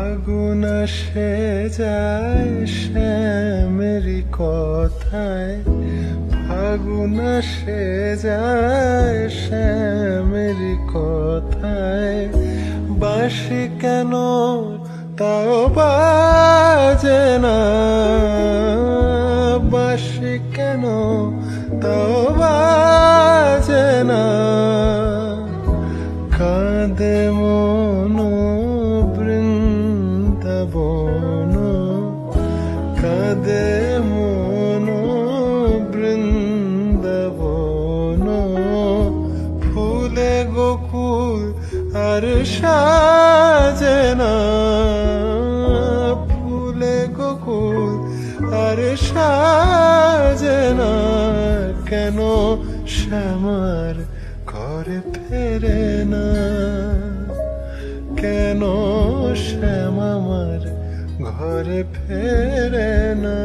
ফাগুন আসে যায় শ্যামেরি কথায়, ফাগুন আসে যায় শ্যামেরি কথায়। বাঁশি কেন তাও বাজে না, বাঁশি কেন তাও বাজে না। কাঁদে মন বৃন্দাবন, কাঁদে মন বৃন্দাবন। ফুলে গোকুল আর সাজে না, ফুলে গোকুল আর সাজে না। কেন শ্যামার ঘরে ফেরে না, কেন শ্যাম আমার ঘরে ফেরে না।